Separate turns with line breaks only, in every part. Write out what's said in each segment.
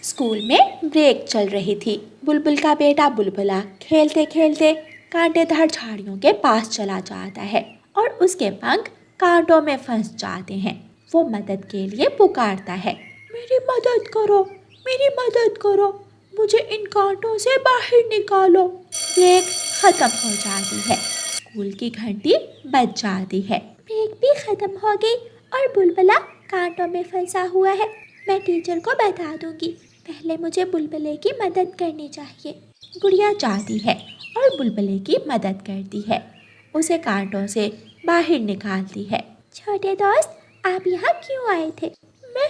School में break चल रही थी। बुलबुल का बेटा बुलबुला खेलते खेलते कांटेदार झाड़ियों के पास चला जाता है और उसके पंख कांटों में फंस जाते हैं। वो मदद के लिए पुकारता है, मेरी मदद करो, मेरी मदद करो, मुझे इन कांटों से बाहर निकालो। ब्रेक खत्म हो जाती है। स्कूल की घंटी बज जाती है। ब्रेक भी खत्म हो गई और बुलबुला कांटों में फंसा हुआ है। मैं टीचर को बता दूंगी। पहले मुझे बुलबुले की मदद करनी चाहिए। गुड़िया जाती है और बुलबुले की मदद करती है। उसे कांटों से बाहर निकालती है। छोटे दोस्त, आप यहाँ क्यों आए थे? मैं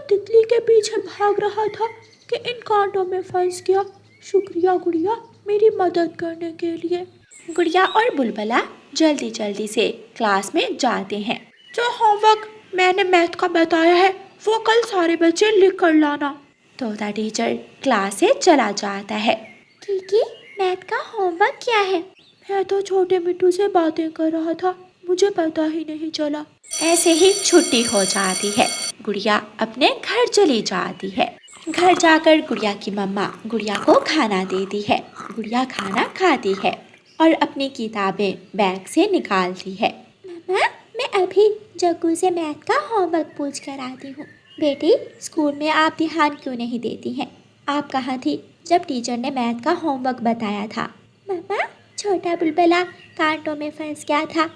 तितली के पीछे भाग रहा था कि इन कांटों में फंस गया। शुक्रिया गुड़िया, मेरी मदद करने के लिए। गुड़िया और बुलबुला जल्दी जल्दी से क्लास में जाते हैं। जो होमवर्क मैंने मैथ का बताया है वो कल सारे बच्चे लिख कर लाना। तोता टीचर क्लास से चला जाता है। कीकी, मैथ का होमवर्क क्या है? मैं तो छोटे मिट्टू से बातें कर रहा था, मुझे पता ही नहीं चला। ऐसे ही छुट्टी हो जाती है। गुड़िया अपने घर चली जाती है। घर जाकर गुड़िया की मम्मा गुड़िया को खाना देती है। गुड़िया खाना खाती है और अपनी किताबें बैग से निकालती है। मम्मा, मैं अभी जग्गू से मैथ का होमवर्क पूछ कर आती हूँ। बेटी, स्कूल में आप ध्यान क्यों नहीं देती हैं? आप कहाँ थी जब टीचर ने मैथ का होमवर्क बताया था? मम्मा, छोटा बुलबुला कांटों में फंस गया था,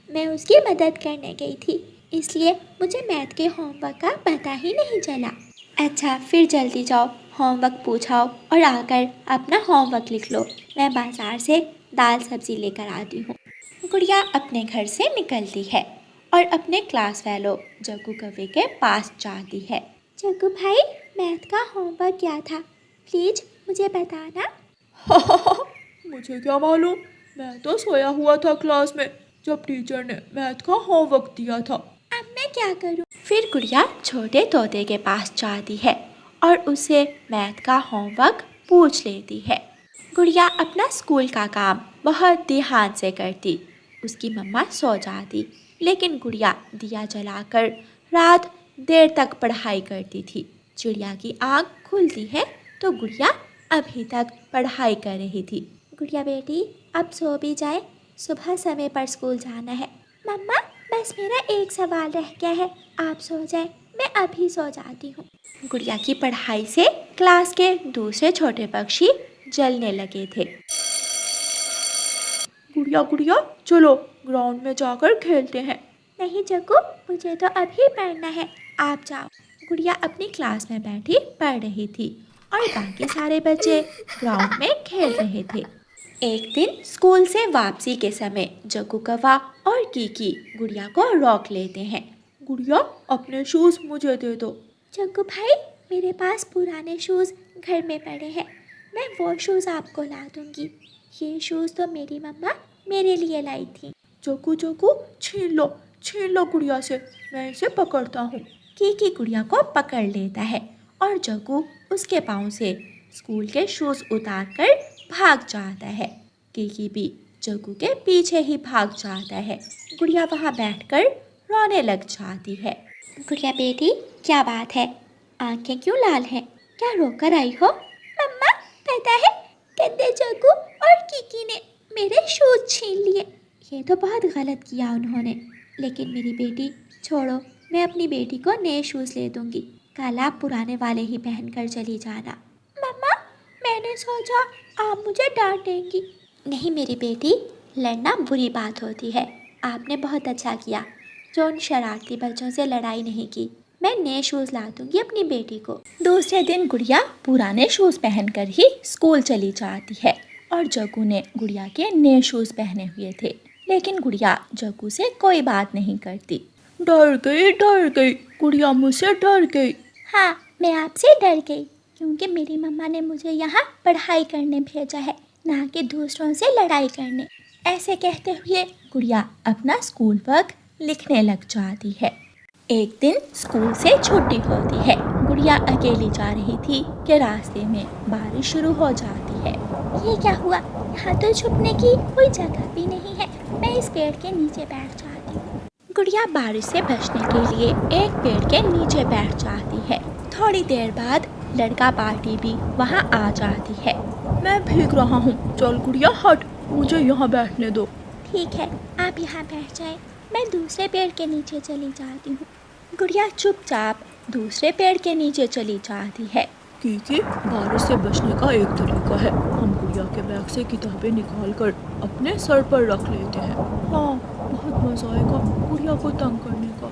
मैं उसकी मदद करने गई थी, इसलिए मुझे मैथ के होमवर्क का पता ही नहीं चला। अच्छा, फिर जल्दी जाओ, होमवर्क पूछाओ और आकर अपना होमवर्क लिख लो। मैं बाजार से दाल सब्जी लेकर आती हूँ। गुड़िया अपने घर से निकलती है और अपने क्लास फेलो जग्गू कव्वे के पास जाती है। जग्गू भाई, मैथ का होमवर्क क्या था? प्लीज मुझे बताना।
मुझे क्या मालूम, मैं तो सोया हुआ था क्लास में जब टीचर ने मैथ का होमवर्क दिया था।
अब मैं क्या करूं? फिर गुड़िया छोटे तोते के पास जाती है और उसे मैथ का होमवर्क पूछ लेती है। गुड़िया अपना स्कूल का काम बहुत ध्यान से करती। उसकी मम्मा सो जाती, लेकिन गुड़िया दिया जलाकर रात देर तक पढ़ाई करती थी। चिड़िया की आँख खुलती है तो गुड़िया अभी तक पढ़ाई कर रही थी। गुड़िया बेटी, अब सो भी जाए, सुबह समय पर स्कूल जाना है। मम्मा, बस मेरा एक सवाल रह गया है, आप सो जाए, मैं अभी सो जाती हूँ। गुड़िया की पढ़ाई से क्लास के दूसरे छोटे पक्षी जलने लगे थे।
गुड़िया गुड़िया, चलो ग्राउंड में जाकर खेलते हैं।
नहीं जग्गू, मुझे तो अभी पढ़ना है, आप जाओ। गुड़िया अपनी क्लास में बैठी पढ़ रही थी और बाकी सारे बच्चे ग्राउंड में खेल रहे थे। एक दिन स्कूल से वापसी के समय जग्गू कौवा और कीकी गुड़िया को रोक लेते हैं।
गुड़िया, अपने शूज मुझे दे दो।
जग्गू भाई, मेरे पास पुराने शूज़ घर में पड़े हैं, मैं वो शूज़ आपको ला दूंगी। ये शूज़ तो मेरी मम्मा मेरे लिए लाई थी।
जग्गू जग्गू, छीन लो गुड़िया से, मैं इसे पकड़ता हूँ।
कीकी गुड़िया को पकड़ लेता है और जग्गू उसके पाँव से स्कूल के शूज़ उतार कर भाग जाता है। कीकी भी जग्गू के पीछे ही भाग जाता है। गुड़िया वहाँ बैठकर रोने लग जाती है। गुड़िया बेटी, क्या बात है? आंखें क्यों लाल हैं? क्या रोकर आई हो? मम्मा, पता है, गंदे जग्गू और कीकी ने मेरे शूज छीन लिए। ये तो बहुत गलत किया उन्होंने, लेकिन मेरी बेटी, छोड़ो, मैं अपनी बेटी को नए शूज़ ले दूंगी। कल आप पुराने वाले ही पहन कर चली जाना। मम्मा, मैंने सोचा आप मुझे डांटेंगी। नहीं मेरी बेटी, लड़ना बुरी बात होती है। आपने बहुत अच्छा किया जो उन शरारती बच्चों से लड़ाई नहीं की। मैं नए शूज़ ला दूंगी अपनी बेटी को। दूसरे दिन गुड़िया पुराने शूज़ पहनकर ही स्कूल चली जाती है और जग्गू ने गुड़िया के नए शूज़ पहने हुए थे, लेकिन गुड़िया जग्गू से कोई बात नहीं करती।
डर गई गुड़िया, मुझसे डर गई।
हाँ, मैं आपसे डर गई क्योंकि मेरी मम्मा ने मुझे यहाँ पढ़ाई करने भेजा है, ना कि दूसरों से लड़ाई करने। ऐसे कहते हुए गुड़िया अपना स्कूल वर्क लिखने लग जाती है। एक दिन स्कूल से छुट्टी होती है। गुड़िया अकेली जा रही थी कि रास्ते में बारिश शुरू हो जाती है। ये क्या हुआ? यहाँ तो छुपने की कोई जगह भी नहीं है। मैं इस पेड़ के नीचे बैठ जाती हूँ। गुड़िया बारिश से बचने के लिए एक पेड़ के नीचे बैठ जाती है। थोड़ी देर बाद लड़का पार्टी भी वहाँ आ जाती है।
मैं भीग रहा हूँ, चल गुड़िया हट, मुझे यहाँ बैठने दो।
ठीक है, आप यहाँ बैठ जाएं, मैं दूसरे पेड़ के नीचे चली जाती हूँ। गुड़िया चुपचाप दूसरे पेड़ के नीचे चली जाती है।
कीकी, बारिश से बचने का एक तरीका है, हम गुड़िया के बैग से किताबें निकाल कर अपने सर पर रख लेते हैं। हाँ, बहुत मजा आएगा गुड़िया को तंग करने का,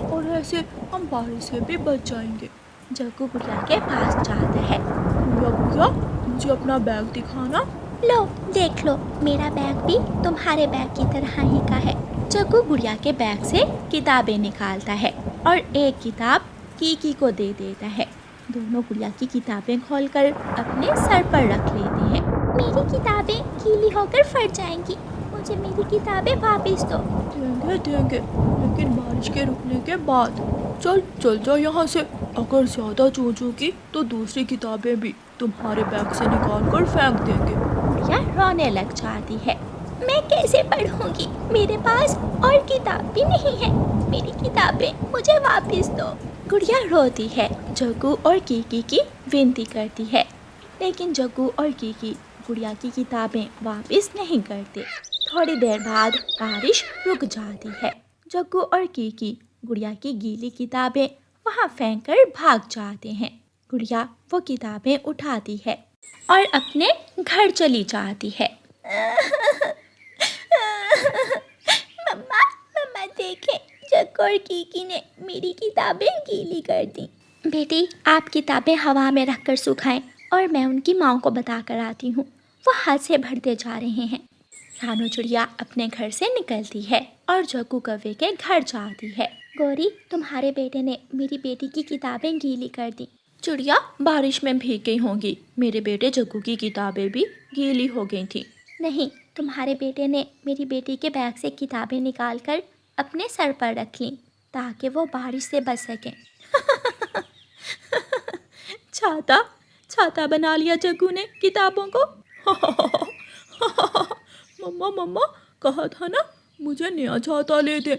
और ऐसे हम बारिश से भी बच जाएंगे।
जग्गू गुड़िया के पास जाता है।
गुड़िया, मुझे अपना बैग दिखाना।
लो देख लो, मेरा बैग भी तुम्हारे बैग की तरह ही का है। जग्गू गुड़िया के बैग से किताबें निकालता है और एक किताब कीकी को दे देता है। दोनों गुड़िया की किताबें खोलकर अपने सर पर रख लेते हैं। मेरी किताबें गीली होकर फट जाएंगी, मुझे मेरी किताबें वापस दो।
देंगे, लेकिन बारिश के रुकने के बाद। चल जाओ यहाँ से, अगर ज्यादा चूचू की तो दूसरी किताबें भी तुम्हारे बैग से निकाल कर फेंक देंगे।
गुड़िया रोने लग जाती है। मैं कैसे पढ़ूंगी, मेरे पास और किताब भी नहीं है, मेरी किताबें मुझे वापस दो। गुड़िया रोती है, जग्गू और कीकी की विनती करती है, लेकिन जग्गू और कीकी गुड़िया की किताबें वापस नहीं करते। थोड़ी देर बाद बारिश रुक जाती है। जग्गू और कीकी गुड़िया की गीली किताबें वहाँ फेंक कर भाग जाते हैं। गुड़िया वो किताबें उठाती है और अपने घर चली जाती है। मम्मा देखें, जग्गू और कीकी ने मेरी किताबें गीली कर दी। बेटी, आप किताबें हवा में रखकर सुखाएं और मैं उनकी माँ को बता कर आती हूँ, वो हाथ से भरते जा रहे हैं। रानू चिड़िया अपने घर से निकलती है और जग्गू कौवे के घर जाती है। गौरी, तुम्हारे बेटे ने मेरी बेटी की किताबें गीली कर दी।
चिड़िया बारिश में भीग गई होंगी, मेरे बेटे जग्गू की किताबें भी गीली हो गई थी।
नहीं, तुम्हारे बेटे ने मेरी बेटी के बैग से किताबें निकाल कर अपने सर पर रख लीं ताकि वो बारिश से बच सकें।
छाता बना लिया जग्गू ने किताबों को। मम्मा कहा था ना मुझे नया छाता ले दे,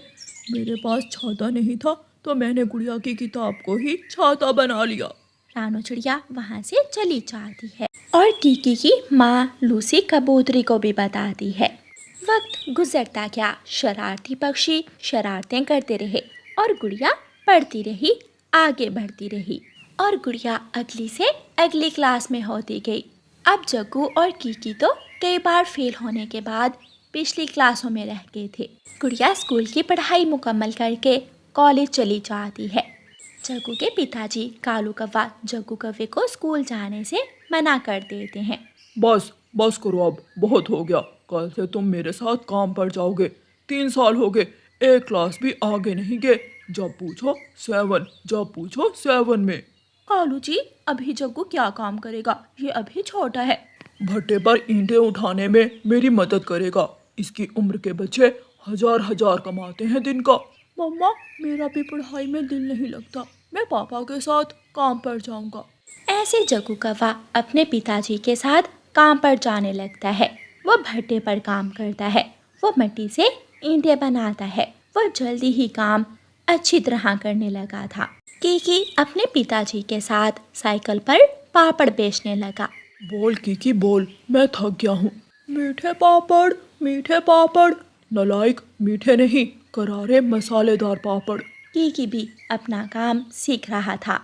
मेरे पास छाता नहीं था तो मैंने गुड़िया की किताब को ही छाता बना लिया।
रानू चिड़िया वहाँ से चली जाती है और कीकी की माँ लूसी कबूतरी को भी बताती है। वक्त गुजरता गया, शरारती पक्षी शरारतें करते रहे और गुड़िया पढ़ती रही, आगे बढ़ती रही और गुड़िया अगली से अगली क्लास में होती गई। अब जग्गू और कीकी तो कई बार फेल होने के बाद पिछली क्लासों में रह गए थे। गुड़िया स्कूल की पढ़ाई मुकम्मल करके कॉलेज चली जाती है। जग्गू के पिताजी कालू कौवा जग्गू कौवे को स्कूल जाने से मना कर देते हैं।
बस करो, अब बहुत हो गया, कल से तुम मेरे साथ काम पर जाओगे। 3 साल हो गए, एक क्लास भी आगे नहीं गए, जब पूछो 7 में।
कालू जी, अभी जग्गू क्या काम करेगा, ये अभी छोटा है।
भट्टे पर ईंटें उठाने में मेरी मदद करेगा, इसकी उम्र के बच्चे हजार कमाते हैं दिन का। मम्मा, मेरा भी पढ़ाई में दिल नहीं लगता, मैं पापा के साथ काम पर जाऊंगा।
ऐसे जग्गू कौवा अपने पिताजी के साथ काम पर जाने लगता है। वो भट्टे पर काम करता है, वो मिट्टी से ईंटें बनाता है। वो जल्दी ही काम अच्छी तरह करने लगा था। कीकी अपने पिताजी के साथ साइकिल पर पापड़ बेचने लगा।
बोल कीकी बोल, मैं थक गया हूँ। मीठे पापड़, नलायक, मीठे नहीं, करारे मसालेदार पापड़।
कीकी भी अपना काम सीख रहा था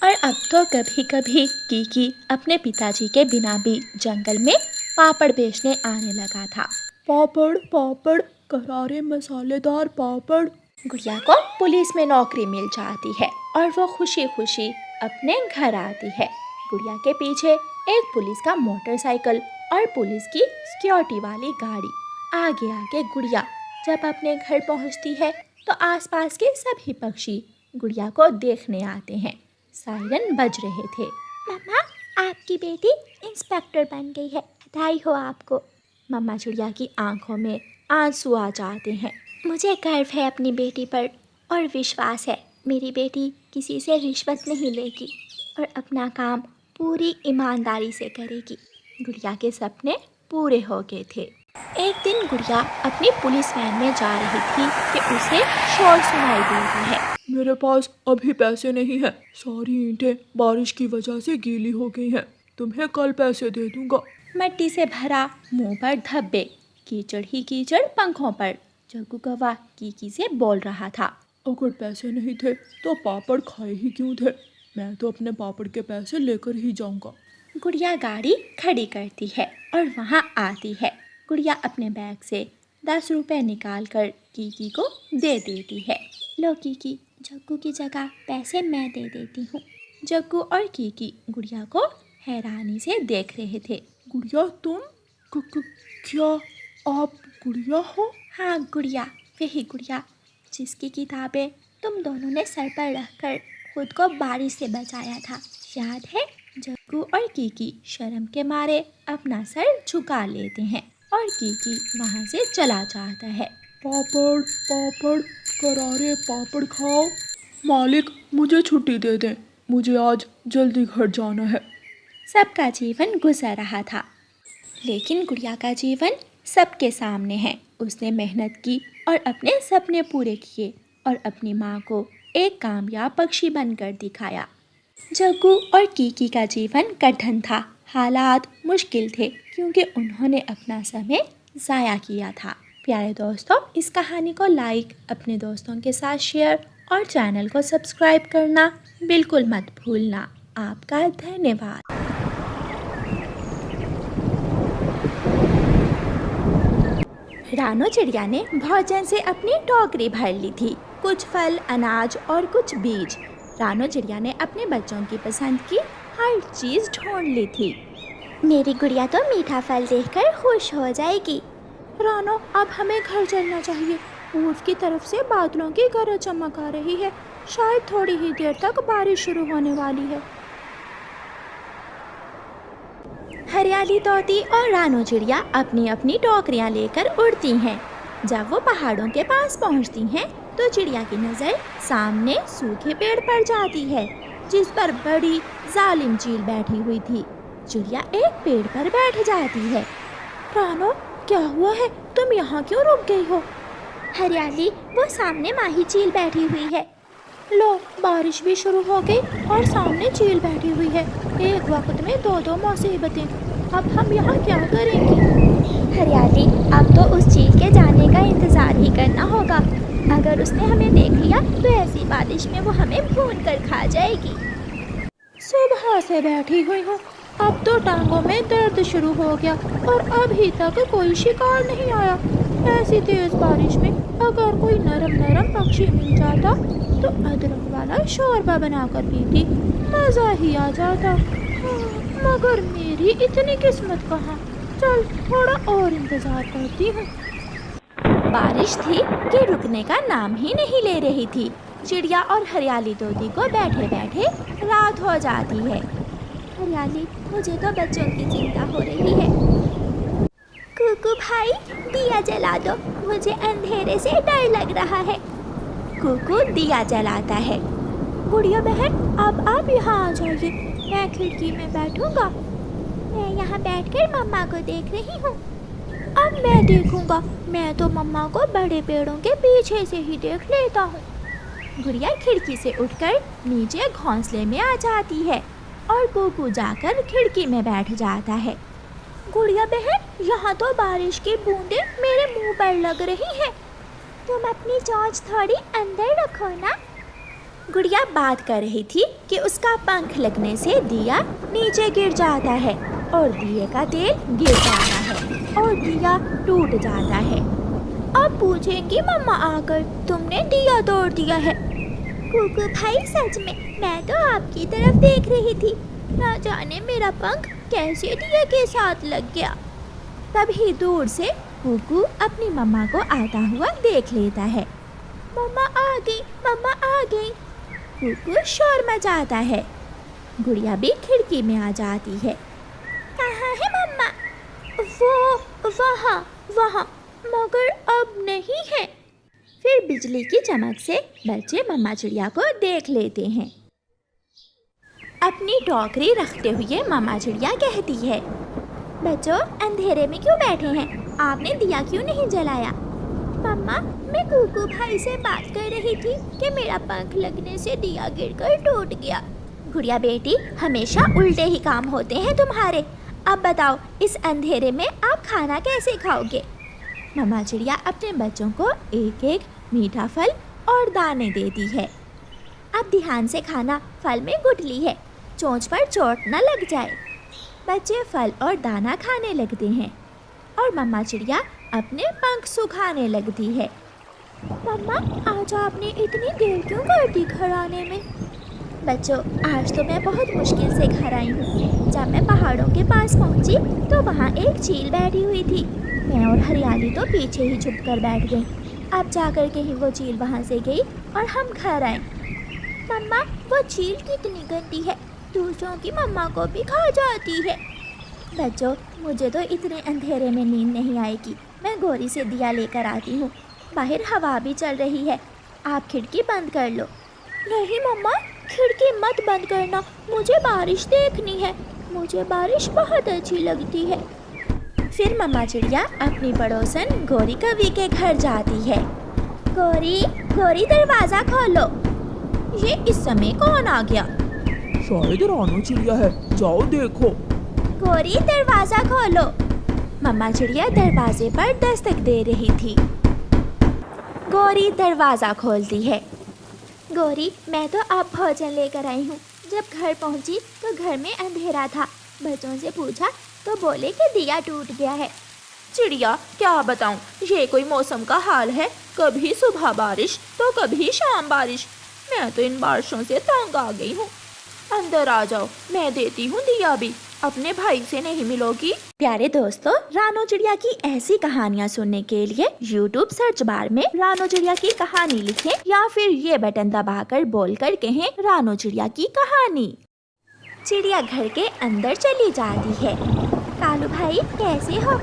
और अब तो कभी कभी कीकी अपने पिताजी के बिना भी जंगल में पापड़ बेचने आने लगा था।
पापड़, करारे मसालेदार पापड़।
गुड़िया को पुलिस में नौकरी मिल जाती है और वो खुशी खुशी अपने घर आती है। गुड़िया के पीछे एक पुलिस का मोटरसाइकिल और पुलिस की सिक्योरिटी वाली गाड़ी। आगे आगे गुड़िया जब अपने घर पहुंचती है तो आसपास के सभी पक्षी गुड़िया को देखने आते हैं। सायरन बज रहे थे। मम्मा, आपकी बेटी इंस्पेक्टर बन गई है, बधाई हो आपको। मम्मा चिड़िया की आंखों में आंसू आ जाते हैं। मुझे गर्व है अपनी बेटी पर और विश्वास है मेरी बेटी किसी से रिश्वत नहीं लेगी और अपना काम पूरी ईमानदारी से करेगी। गुड़िया के सपने पूरे हो गए थे। एक दिन गुड़िया अपनी पुलिस वैन में जा रही थी कि उसे शोर सुनाई देता है।
मेरे पास अभी पैसे नहीं हैं। सारी ईंटें बारिश की वजह से गीली हो गई हैं। तुम्हें कल पैसे दे दूंगा।
मिट्टी से भरा मुंह पर धब्बे, कीचड़ ही कीचड़ पंखों पर, जग्गू कौवा कीकी से बोल रहा था।
अगर पैसे नहीं थे तो पापड़ खाए ही क्यों थे? मैं तो अपने पापड़ के पैसे लेकर ही जाऊंगा।
गुड़िया गाड़ी खड़ी करती है और वहाँ आती है। गुड़िया अपने बैग से 10 रुपए निकाल कर कीकी को दे देती है। लो कीकी, जग्गू की जगह पैसे मैं दे देती हूँ। जग्गू और कीकी गुड़िया को हैरानी से देख रहे थे।
गुड़िया तुम क्या आप गुड़िया हो?
हाँ गुड़िया, वही गुड़िया जिसकी किताबें तुम दोनों ने सर पर रखकर खुद को बारिश से बचाया था, याद है? जग्गू और कीकी शर्म के मारे अपना सर झुका लेते हैं और कीकी वहाँ से चला जाता है।
पापड़ पापड़ करारे पापड़ खाओ। मालिक मुझे छुट्टी दे दें, मुझे आज जल्दी घर जाना है।
सबका जीवन गुजर रहा था, लेकिन गुड़िया का जीवन सबके सामने है। उसने मेहनत की और अपने सपने पूरे किए और अपनी माँ को एक कामयाब पक्षी बनकर दिखाया। जग्गू और कीकी का जीवन कठिन था, हालात मुश्किल थे क्योंकि उन्होंने अपना समय ज़ाया किया था। प्यारे दोस्तों, इस कहानी को लाइक, अपने दोस्तों के साथ शेयर और चैनल को सब्सक्राइब करना बिल्कुल मत भूलना। आपका धन्यवाद। रानो चिड़िया ने भोजन से अपनी टोकरी भर ली थी, कुछ फल, अनाज और कुछ बीज। रानो चिड़िया ने अपने बच्चों की पसंद की हर चीज़ ढूंढ ली थी। मेरी गुड़िया तो मीठा फल देखकर खुश हो जाएगी।
रानो, अब हमें घर चलना चाहिए। पूर्व की तरफ से बादलों की गरज चमक आ रही है। शायद थोड़ी ही देर तक बारिश शुरू होने वाली है।
हरियाली तोती और रानो चिड़िया अपनी अपनी टोकरियां लेकर उड़ती हैं। जब वो पहाड़ों के पास पहुंचती हैं, तो चिड़िया की नज़र सामने सूखे पेड़ पर जाती है, जिस पर बड़ी जालिम चील बैठी हुई थी। चिड़िया एक पेड़ पर बैठ जाती है।
रानो, क्या हुआ है? तुम यहाँ क्यों रुक गई हो?
हरियाली, वो सामने माही चील बैठी हुई है।
लो, बारिश भी शुरू हो गई और सामने चील बैठी हुई है। एक वक्त में दो दो मुसीबतें। अब हम यहाँ क्या करेंगे?
हरियाली, अब तो उस चील के जाने का इंतज़ार ही करना होगा। अगर उसने हमें देख लिया तो ऐसी बारिश में वो हमें भून कर खा जाएगी।
सुबह से बैठी हुई हूँ, अब तो टांगों में दर्द शुरू हो गया और अभी तक कोई शिकार नहीं आया। ऐसी तेज बारिश में अगर कोई नरम नरम पक्षी मिल जाता तो अदरक वाला शोरबा बनाकर पीती, मज़ा ही आ जाता। मगर मेरी इतनी किस्मत कहाँ। चल, थोड़ा और इंतज़ार करती हूँ।
बारिश थी कि रुकने का नाम ही नहीं ले रही थी। चिड़िया और हरियाली तोती को बैठे बैठे रात हो जाती है। हरियाली, मुझे तो बच्चों की चिंता हो रही है। कुकू भाई, दिया जला दो, मुझे अंधेरे से डर लग रहा है। कुकू दिया जलाता है।
गुड़िया बहन, अब आप यहाँ आ जाइए, मैं खिड़की में बैठूंगा।
मैं यहाँ बैठकर मम्मा को देख रही हूँ।
अब मैं देखूंगा, मैं तो मम्मा को बड़े पेड़ों के पीछे से ही देख लेता हूँ।
गुड़िया खिड़की से उठकर नीचे घोंसले में आ जाती है और कुकू जाकर खिड़की में बैठ जाता है।
गुड़िया बहन, यहाँ तो बारिश की बूंदें मेरे मुंह पर लग रही हैं।
तुम अपनी चोंच थोड़ी अंदर रखो ना। गुड़िया बात कर रही थी कि उसका पंख लगने से दिया नीचे गिर जाता है और दिए का तेल गिर जाता है और दिया टूट जाता है।
अब पूछेंगी मम्मा आकर, तुमने दिया तोड़ दिया है।
कुकू भाई, सच में मैं तो आपकी तरफ देख रही थी।
ना जाने मेरा पंख कैसे दिए के साथ लग गया।
तभी दूर से कुकू अपनी मम्मा को आता हुआ देख लेता है।
मम्मा आ गई, मम्मा आ गई।
कुकू शोर मचाता है। गुड़िया भी खिड़की में आ जाती है।
कहाँ है मम्मा? वो वहाँ, मगर अब नहीं है।
फिर बिजली की चमक से बच्चे मम्मा चिड़िया को देख लेते हैं। अपनी टोकरी रखते हुए मम्मा चिड़िया कहती है, बच्चों, अंधेरे में क्यों बैठे हैं? आपने दिया क्यों नहीं जलाया?
मम्मा, मैं कुकू भाई से बात कर रही थी कि मेरा पंख लगने से दिया गिरकर टूट गया। गुड़िया बेटी, हमेशा उल्टे ही काम होते हैं तुम्हारे। अब बताओ, इस अंधेरे में आप खाना कैसे खाओगे? मम्मा चिड़िया अपने बच्चों को एक एक मीठा फल और दाने देती है। अब ध्यान से खाना, फल में गुठली है, चोंच पर चोट न लग जाए। बच्चे फल और दाना खाने लगते हैं और मम्मा चिड़िया अपने पंख सुखाने लगती है। मम्मा, आज आपने इतनी देर क्यों कर दी घर आने में? बच्चों, आज तो मैं बहुत मुश्किल से घर आई हूँ। जब मैं पहाड़ों के पास पहुँची तो वहाँ एक चील बैठी हुई थी। मैं और हरियाली तो पीछे ही छुप कर बैठ गई। अब जाकर के ही वो चील वहाँ से गई और हम घर आए। मम्मा, वो चील कितनी गंदी है, दूसरों की मम्मा को भी खा जाती है। बच्चों, मुझे तो इतने अंधेरे में नींद नहीं आएगी। मैं गोरी से दिया लेकर आती हूँ। बाहर हवा भी चल रही है, आप खिड़की बंद कर लो। नहीं मम्मा, खिड़की मत बंद करना, मुझे बारिश देखनी है। मुझे बारिश बहुत अच्छी लगती है। फिर मम्मा चिड़िया अपनी पड़ोसन गोरी कवि के घर जाती है। गोरी, गोरी दरवाज़ा खोलो। ये इस समय कौन आ गया?
शायद रानू चिड़िया है, जाओ देखो।
गोरी, दरवाज़ा खोलो। मम्मा चिड़िया दरवाजे पर दस्तक दे रही थी। गोरी दरवाज़ा खोलती है। गोरी, मैं तो अब भोजन लेकर आई हूँ। जब घर पहुँची तो घर में अंधेरा था। बच्चों से पूछा तो बोले कि दिया टूट गया है।
चिड़िया, क्या बताऊँ, ये कोई मौसम का हाल है। कभी सुबह बारिश तो कभी शाम बारिश। मैं तो इन बारिशों से तंग आ गई हूँ। अंदर आ जाओ, मैं देती हूँ दिया भी। अपने भाई से नहीं मिलोगी?
प्यारे दोस्तों, रानू चिड़िया की ऐसी कहानियाँ सुनने के लिए YouTube सर्च बार में रानू चिड़िया की कहानी लिखें या फिर ये बटन दबाकर बोलकर कहें रानू चिड़िया की कहानी। चिड़िया घर के अंदर चली जाती है। कालू भाई, कैसे हो?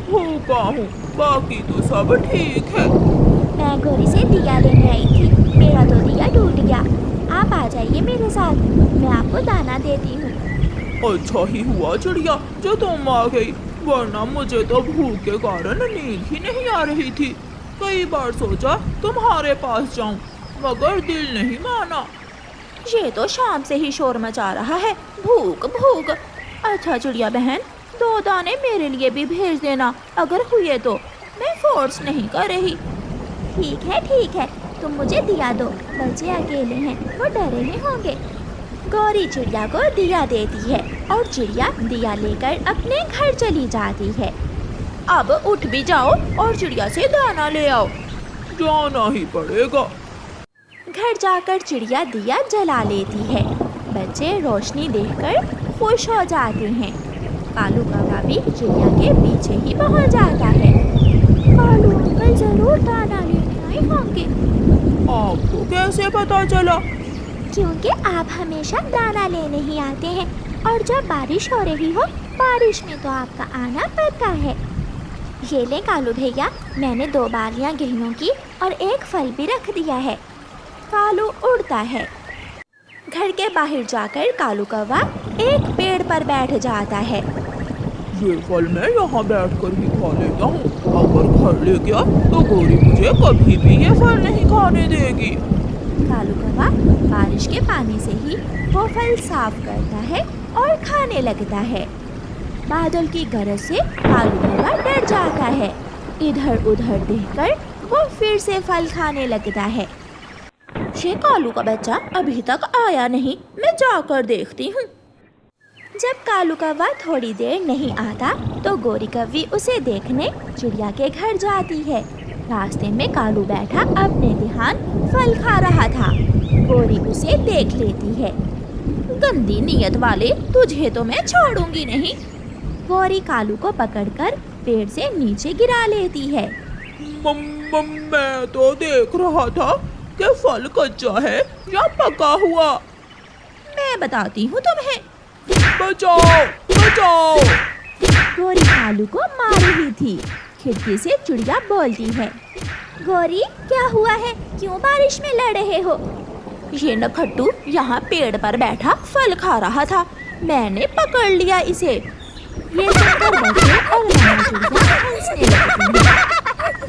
भूखा हूँ, बाकी तो सब ठीक है।
मैं गोरी से दिया लेने आई थी। मेरा तो दिया टूट गया। आप आ जाइए मेरे साथ, मैं आपको दाना देती हूँ।
अच्छा ही हुआ चिड़िया जो तुम आ गई, वरना मुझे तो भूख के कारण नींद ही नहीं आ रही थी। कई बार सोचा तुम्हारे पास जाऊं, मगर दिल नहीं माना।
ये तो शाम से ही शोर मचा रहा है, भूख भूख। अच्छा चिड़िया बहन, 2 दाने मेरे लिए भी भेज देना अगर हुए तो। मैं फोर्स नहीं कर रही।
ठीक है, तुम मुझे दिया दो। बच्चे अकेले हैं, वो डरे ही होंगे। गौरी चिड़िया को दिया देती है और चिड़िया दिया लेकर अपने घर चली जाती है।
अब उठ भी जाओ और चिड़िया से दाना ले आओ।
जाना ही पड़ेगा।
घर जाकर चिड़िया दिया जला लेती है। बच्चे रोशनी देखकर खुश हो जाते हैं। कालू कौवा भी चिड़िया के पीछे ही पहुंच जाता है। कालू अंकल जरूर दाना लेने आए होंगे।
आपको कैसे पता चला?
क्योंकि आप हमेशा दाना लेने ही आते हैं और जब बारिश हो रही हो, बारिश में तो आपका आना पक्का है। ये ले कालू भैया, मैंने 2 बालियां गेहूं की और एक फल भी रख दिया है। कालू उड़ता है। घर के बाहर जाकर कालू कौवा एक पेड़ पर बैठ जाता है।
ये फल मैं यहाँ बैठकर ही खा लेता हूँ। अगर घर ले गया तो गोरी मुझे कभी भी ये फल नहीं खाने देगी।
कालू कौवा बारिश के पानी से ही वो फल साफ करता है और खाने लगता है। बादल की गरज से कालू कौवा डर जाता है। इधर उधर देखकर वो फिर से फल खाने लगता है।
ये कालू का बच्चा अभी तक आया नहीं, मैं जाकर देखती हूँ।
जब कालू कौवा थोड़ी देर नहीं आता तो गोरी कौवी उसे देखने चिड़िया के घर जाती है। रास्ते में कालू बैठा अपने ध्यान फल खा रहा था। गोरी उसे देख लेती है।
गंदी नीयत वाले, तुझे तो मैं छोड़ूंगी नहीं।
गोरी कालू को पकड़कर पेड़ से नीचे गिरा लेती है।
मैं तो देख रहा था कि फल कच्चा है या पका हुआ।
मैं बताती हूँ तुम्हें।
बचाओ बचाओ।
गोरी कालू को मार रही थी। खिड़की से चिड़िया बोलती है, गोरी क्या हुआ है, क्यों बारिश में लड़ रहे हो?
ये नखट्टू यहाँ पेड़ पर बैठा फल खा रहा था, मैंने पकड़ लिया इसे।
ये सुनकर बच्चे और मम्मा चिड़िया हंसने लगती हैं।